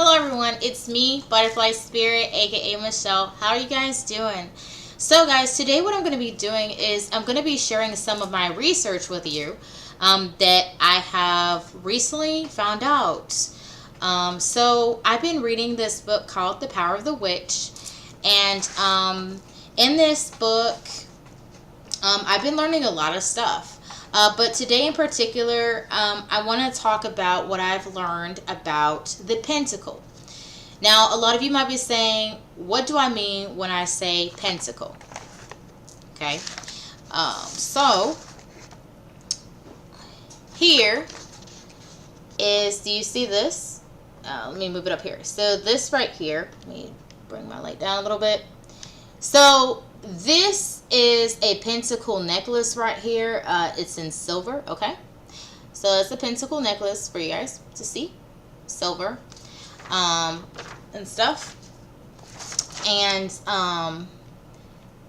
Hello everyone, it's me, Butterfly Spirit, aka Michelle. How are you guys doing? So guys, today what I'm going to be doing is I'm going to be sharing some of my research with you that I have recently found out. So I've been reading this book called The Power of the Witch, and in this book I've been learning a lot of stuff. But today in particular, I want to talk about what I've learned about the pentacle. Now, a lot of you might be saying, what do I mean when I say pentacle? Okay. So, here is, do you see this? Let me move it up here. So, this right here, let me bring my light down a little bit. So, this is a pentacle necklace right here. It's in silver, okay? So it's a pentacle necklace for you guys to see. Silver and stuff. And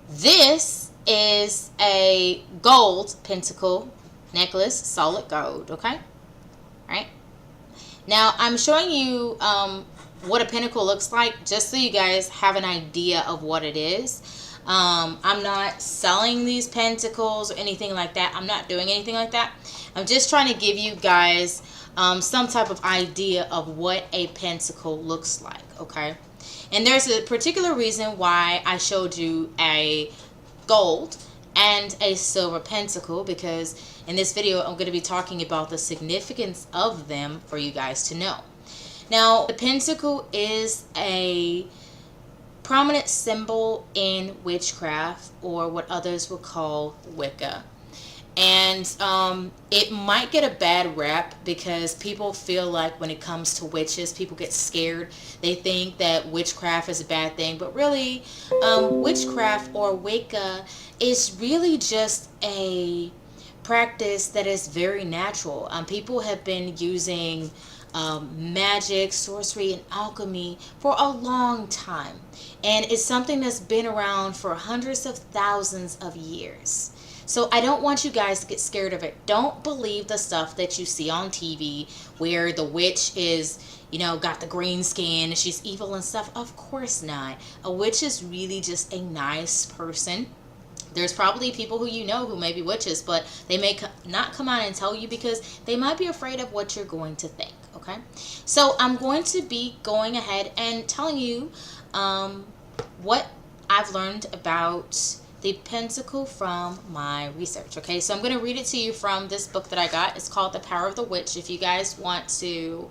this is a gold pentacle necklace, solid gold, okay? All right. Now, I'm showing you what a pentacle looks like just so you guys have an idea of what it is. I'm not selling these pentacles or anything like that. I'm not doing anything like that. I'm just trying to give you guys some type of idea of what a pentacle looks like, okay? And there's a particular reason why I showed you a gold and a silver pentacle, because in this video I'm going to be talking about the significance of them for you guys to know. Now, the pentacle is a prominent symbol in witchcraft, or what others would call Wicca. And it might get a bad rap because people feel like when it comes to witches, people get scared. They think that witchcraft is a bad thing, but really witchcraft or Wicca is really just a practice that is very natural. People have been using magic, sorcery, and alchemy for a long time, and it's something that's been around for hundreds of thousands of years. So I don't want you guys to get scared of it. Don't believe the stuff that you see on TV where the witch is, got the green skin and she's evil and stuff. Of course not. A witch is really just a nice person. There's probably people who who may be witches, but they may not come out and tell you because they might be afraid of what you're going to think, okay? So I'm going to be going ahead and telling you what I've learned about the pentacle from my research, okay? So I'm going to read it to you from this book that I got. It's called The Power of the Witch. If you guys want to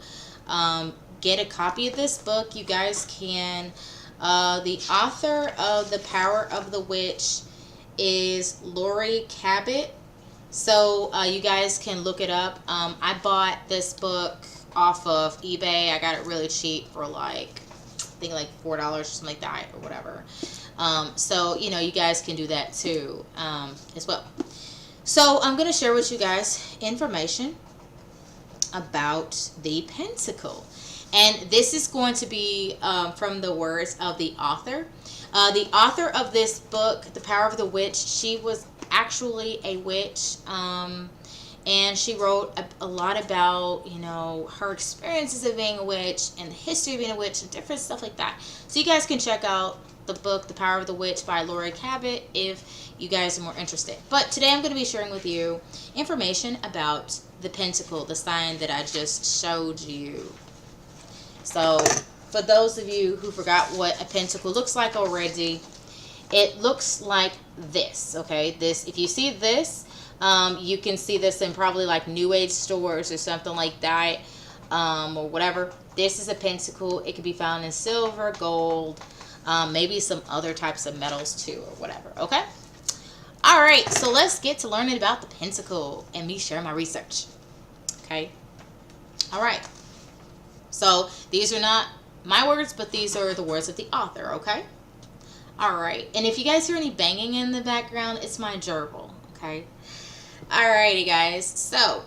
get a copy of this book, you guys can. The author of The Power of the Witch is Lori Cabot, so you guys can look it up. I bought this book off of eBay. I got it really cheap for I think like $4 or something like that, or whatever. So you guys can do that too as well. So I'm going to share with you guys information about the pentacle, and this is going to be from the words of the author. The author of this book, The Power of the Witch, she was actually a witch, and she wrote a lot about, her experiences of being a witch and the history of being a witch and different stuff like that. So you guys can check out the book, The Power of the Witch by Lori Cabot, if you guys are more interested. But today I'm going to be sharing with you information about the pentacle, the sign that I just showed you. So for those of you who forgot what a pentacle looks like already, it looks like this, okay? If you see this, you can see this in probably like New Age stores or something like that, or whatever. This is a pentacle. It can be found in silver, gold, maybe some other types of metals too, or whatever, okay? All right, so let's get to learning about the pentacle and me share my research, okay? All right. So these are not my words, but these are the words of the author, okay? All right. And if you guys hear any banging in the background, it's my gerbil, okay? Alrighty, guys. So,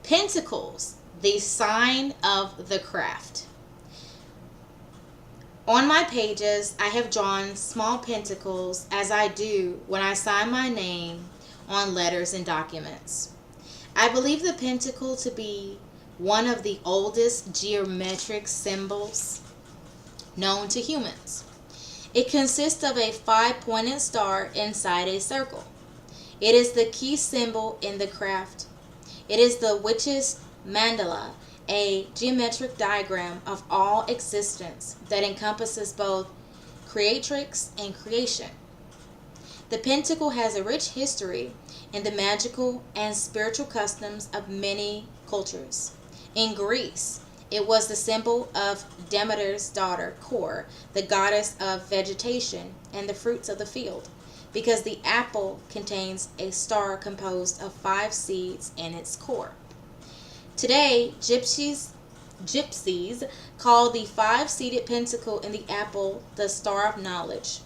pentacles, the sign of the craft. On my pages, I have drawn small pentacles as I do when I sign my name on letters and documents. I believe the pentacle to be one of the oldest geometric symbols known to humans. It consists of a five-pointed star inside a circle. It is the key symbol in the craft. It is the witch's mandala, a geometric diagram of all existence that encompasses both creatrix and creation. The pentacle has a rich history in the magical and spiritual customs of many cultures. In Greece, it was the symbol of Demeter's daughter, Kore, the goddess of vegetation and the fruits of the field, because the apple contains a star composed of 5 seeds in its core. Today, gypsies call the 5-seeded pentacle in the apple the star of knowledge.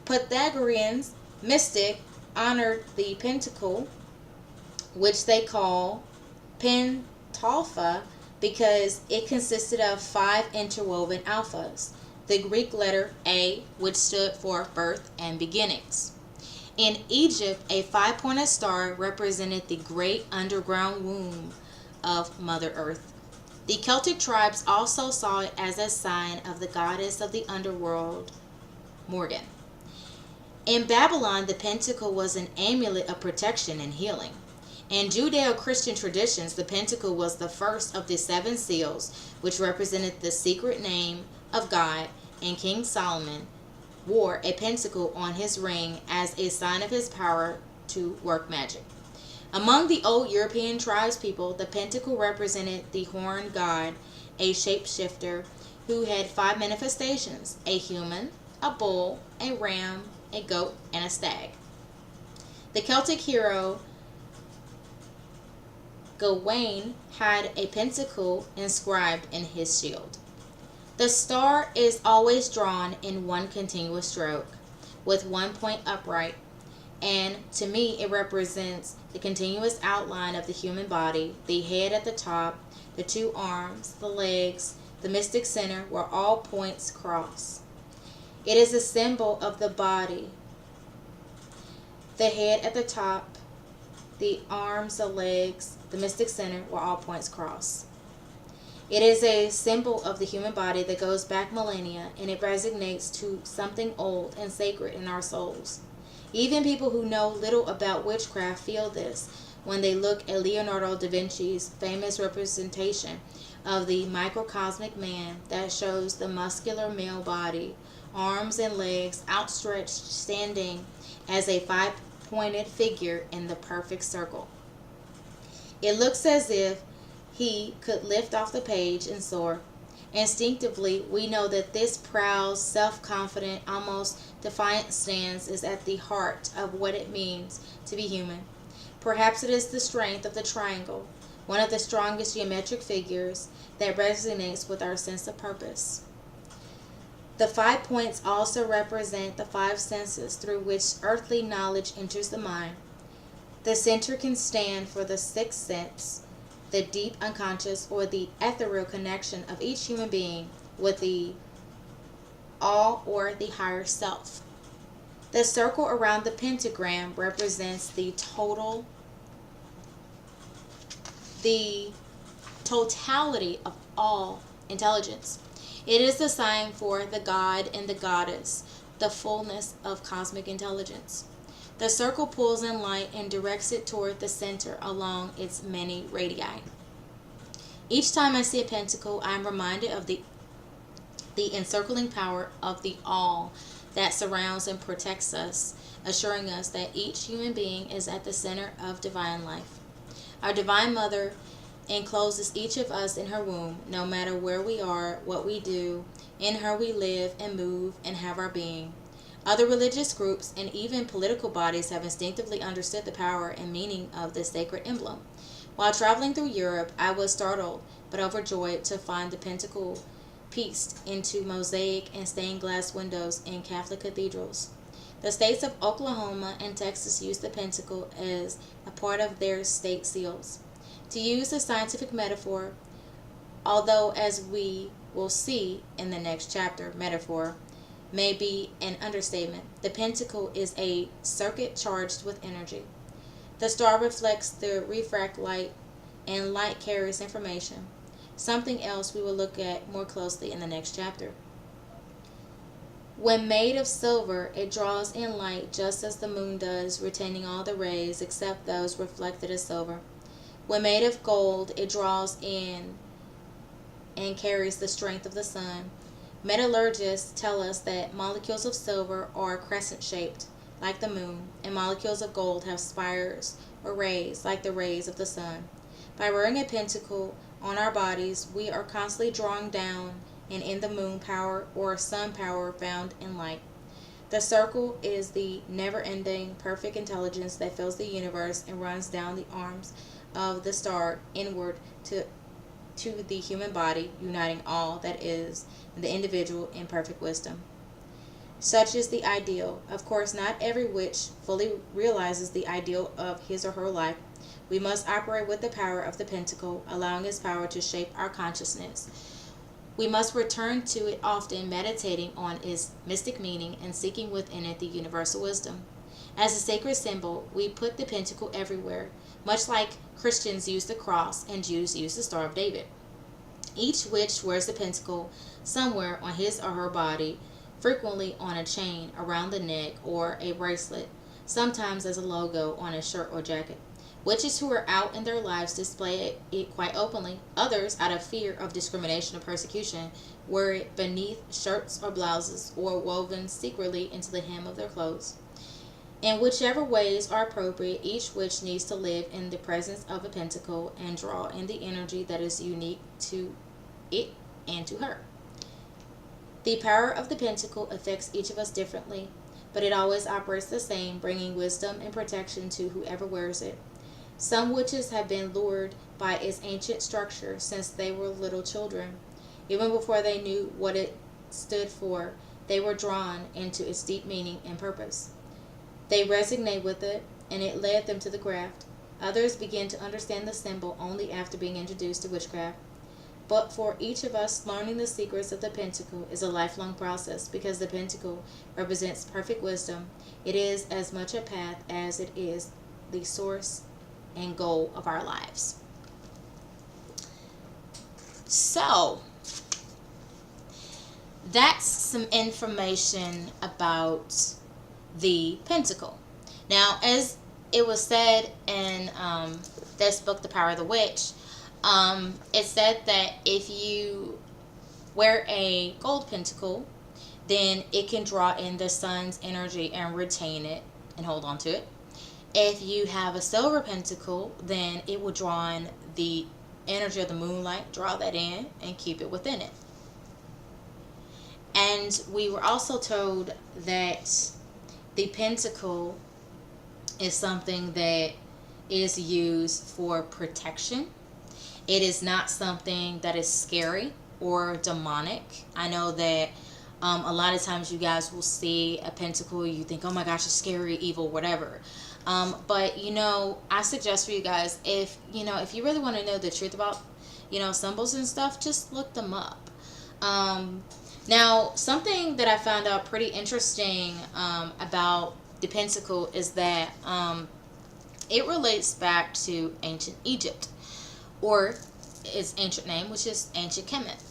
Pythagoreans mystic honored the pentacle, which they call pentalpha, because it consisted of 5 interwoven alphas, the Greek letter A, which stood for birth and beginnings. In Egypt, a 5-pointed star represented the great underground womb of Mother Earth. The Celtic tribes also saw it as a sign of the goddess of the underworld, Morgan. In Babylon, the pentacle was an amulet of protection and healing. In Judeo-Christian traditions, the pentacle was the first of the 7 seals, which represented the secret name of God, and King Solomon wore a pentacle on his ring as a sign of his power to work magic. Among the old European tribespeople, the pentacle represented the horned god, a shapeshifter who had 5 manifestations: a human, a bull, a ram, a goat, and a stag. The Celtic hero Gawain had a pentacle inscribed in his shield. The star is always drawn in one continuous stroke, with one point upright, and to me it represents the continuous outline of the human body, the head at the top, the 2 arms, the legs, the mystic center where all points cross. It is a symbol of the body, the head at the top, the arms, the legs, the mystic center where all points cross. It is a symbol of the human body that goes back millennia, and it resonates to something old and sacred in our souls. Even people who know little about witchcraft feel this when they look at Leonardo da Vinci's famous representation of the microcosmic man that shows the muscular male body, arms and legs outstretched, standing as a 5-pointed figure in the perfect circle. It looks as if he could lift off the page and soar. Instinctively, we know that this proud, self-confident, almost defiant stance is at the heart of what it means to be human. Perhaps it is the strength of the triangle, one of the strongest geometric figures that resonates with our sense of purpose. The 5 points also represent the 5 senses through which earthly knowledge enters the mind. The center can stand for the 6th sense, the deep unconscious or the ethereal connection of each human being with the all or the higher self. The circle around the pentagram represents the totality of all intelligence. It is the sign for the god and the goddess, the fullness of cosmic intelligence. The circle pulls in light and directs it toward the center along its many radii. Each time I see a pentacle, I am reminded of the encircling power of the all that surrounds and protects us, assuring us that each human being is at the center of divine life. Our Divine Mother encloses each of us in her womb, no matter where we are, what we do. In her we live and move and have our being. Other religious groups and even political bodies have instinctively understood the power and meaning of this sacred emblem. While traveling through Europe, I was startled but overjoyed to find the pentacle pieced into mosaic and stained glass windows in Catholic cathedrals. The states of Oklahoma and Texas use the pentacle as a part of their state seals. To use a scientific metaphor, although as we will see in the next chapter, metaphor may be an understatement. The pentacle is a circuit charged with energy. The star reflects the refract light and light carries information. Something else we will look at more closely in the next chapter. When made of silver, it draws in light just as the moon does, retaining all the rays except those reflected as silver. When made of gold, it draws in and carries the strength of the sun. Metallurgists tell us that molecules of silver are crescent-shaped, like the moon, and molecules of gold have spires or rays, like the rays of the sun. By wearing a pentacle on our bodies, we are constantly drawing down and in the moon power or sun power found in light. The circle is the never-ending, perfect intelligence that fills the universe and runs down the arms of the star inward to the human body, uniting all that is in the individual in perfect wisdom. Such is the ideal. Of course, not every witch fully realizes the ideal of his or her life. We must operate with the power of the pentacle, allowing its power to shape our consciousness. We must return to it often, meditating on its mystic meaning and seeking within it the universal wisdom. As a sacred symbol, we put the pentacle everywhere, much like Christians use the cross and Jews use the Star of David. Each witch wears the pentacle somewhere on his or her body, frequently on a chain around the neck or a bracelet, sometimes as a logo on a shirt or jacket. Witches who are out in their lives display it quite openly. Others, out of fear of discrimination or persecution, wear it beneath shirts or blouses or woven secretly into the hem of their clothes. In whichever ways are appropriate, each witch needs to live in the presence of a pentacle and draw in the energy that is unique to it and to her. The power of the pentacle affects each of us differently, but it always operates the same, bringing wisdom and protection to whoever wears it. Some witches have been lured by its ancient structure since they were little children. Even before they knew what it stood for, they were drawn into its deep meaning and purpose. They resonate with it, and it led them to the craft. Others begin to understand the symbol only after being introduced to witchcraft. But for each of us, learning the secrets of the pentacle is a lifelong process because the pentacle represents perfect wisdom. It is as much a path as it is the source and goal of our lives. So, that's some information about the pentacle. Now, as it was said in this book, The Power of the Witch, it said that if you wear a gold pentacle, then it can draw in the sun's energy and retain it and hold on to it. If you have a silver pentacle, then it will draw in the energy of the moonlight, draw that in, and keep it within it. And we were also told that the pentacle is something that is used for protection. It is not something that is scary or demonic. I know that a lot of times you guys will see a pentacle, you think, oh my gosh, it's scary, evil, whatever. But I suggest for you guys, if you really want to know the truth about symbols and stuff, just look them up. Now, something that I found out pretty interesting about the pentacle is that it relates back to ancient Egypt, or its ancient name, which is ancient Kemet.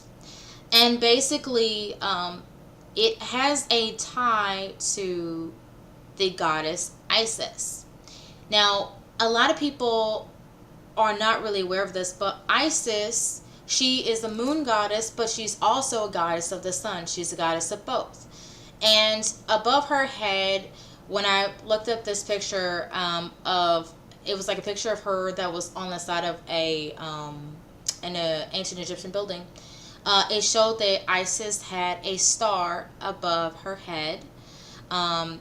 And basically, it has a tie to the goddess Isis. Now, a lot of people are not really aware of this, but Isis, she is a moon goddess, but she's also a goddess of the sun. She's a goddess of both. And above her head, when I looked up this picture it was like a picture of her that was on the side of an ancient Egyptian building. It showed that Isis had a star above her head. And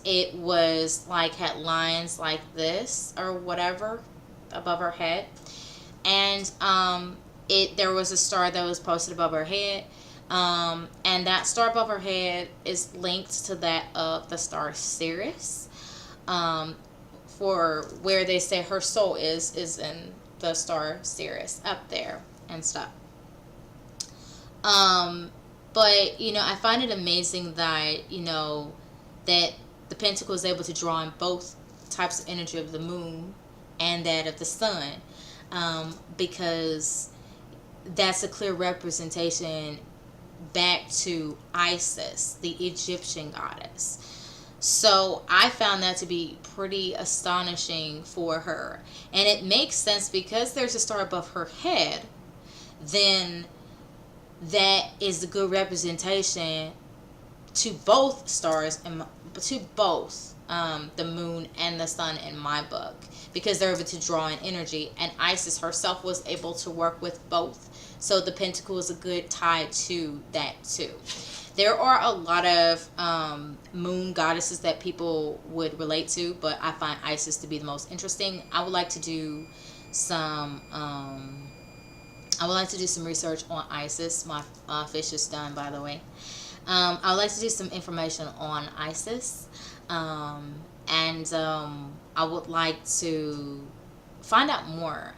it was had lines like this or whatever above her head. And there was a star that was posted above her head. And that star above her head is linked to that of the star Sirius. For where they say her soul is in the star Sirius up there and stuff. But I find it amazing that that the pentacle is able to draw in both types of energy of the moon and that of the sun. because that's a clear representation back to Isis, the Egyptian goddess. So I found that to be pretty astonishing for her. And it makes sense because there's a star above her head, then that is a good representation to both stars and to both the moon and the sun in my book, because they're able to draw in energy, and Isis herself was able to work with both. So the pentacle is a good tie to that too. There are a lot of moon goddesses that people would relate to, but I find Isis to be the most interesting. I would like to do some research on Isis. My fish is done, by the way. I would like to do some information on Isis, and I would like to find out more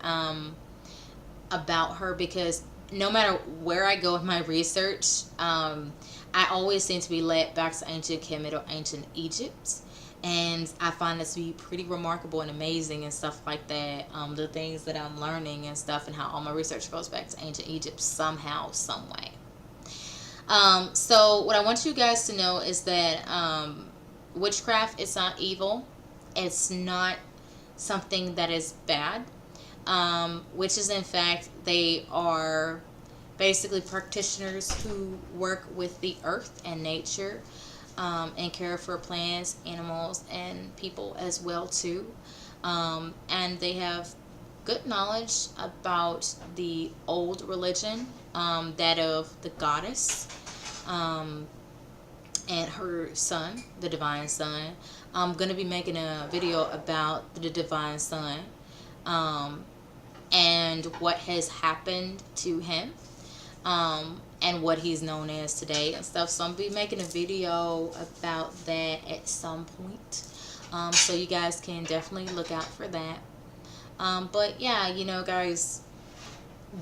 about her, because no matter where I go with my research, I always seem to be led back to ancient Kemet or ancient Egypt. And I find this to be pretty remarkable and amazing and stuff like that. The things that I'm learning and stuff, and how all my research goes back to ancient Egypt somehow, some way. So what I want you guys to know is that witchcraft is not evil. It's not something that is bad. Witches, in fact, they are basically practitioners who work with the earth and nature, and care for plants, animals, and people as well too. And they have good knowledge about the old religion, that of the goddess, and her son, the divine son. I'm going to be making a video about the divine son, and what has happened to him, and what he's known as today and stuff. So I'm going to be making a video about that at some point. So you guys can definitely look out for that. But yeah, you know, guys,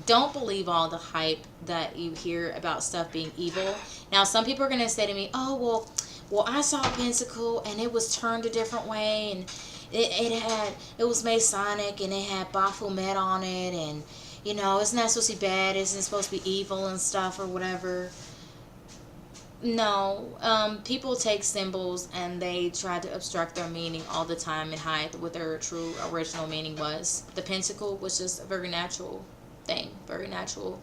don't believe all the hype that you hear about stuff being evil. Now, some people are going to say to me, oh, well, I saw a pentacle and it was turned a different way, and it was Masonic and it had Baphomet on it, and you know, isn't that supposed to be bad? Isn't it supposed to be evil and stuff or whatever? No, people take symbols and they try to obstruct their meaning all the time and hide what their true original meaning was. The pentacle was just a very natural thing, very natural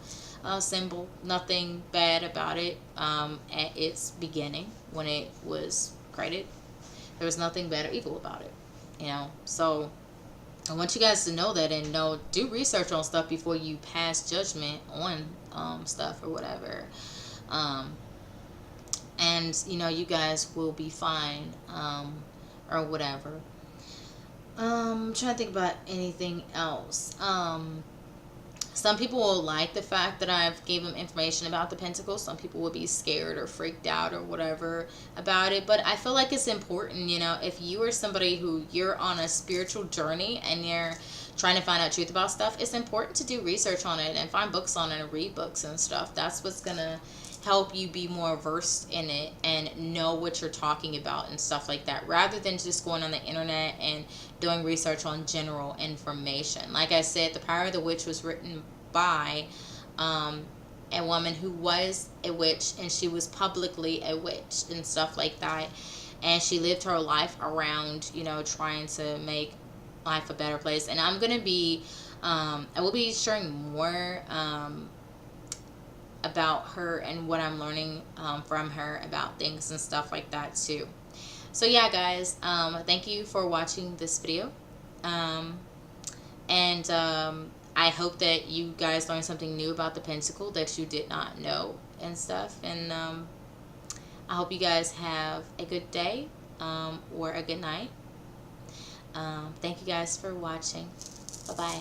symbol. Nothing bad about it at its beginning when it was created. There was nothing bad or evil about it, you know. So I want you guys to know that, and do research on stuff before you pass judgment on stuff or whatever. And you know, you guys will be fine, or whatever. I'm trying to think about anything else. Some people will like the fact that I've gave them information about the pentacle. Some people will be scared or freaked out or whatever about it. But I feel like it's important, you know, if you are somebody who you're on a spiritual journey and you're trying to find out truth about stuff, it's important to do research on it and find books on it and read books and stuff. That's what's going to help you be more versed in it and know what you're talking about and stuff like that, rather than just going on the internet and doing research on general information. Like I said, The Power of the Witch was written by a woman who was a witch, and she was publicly a witch and stuff like that, and she lived her life around, you know, trying to make life a better place. And I'm gonna be I will be sharing more about her and what I'm learning from her about things and stuff like that too. So yeah, guys, thank you for watching this video, and I hope that you guys learned something new about the pentacle that you did not know and stuff. And I hope you guys have a good day, or a good night. Thank you guys for watching. Bye-bye.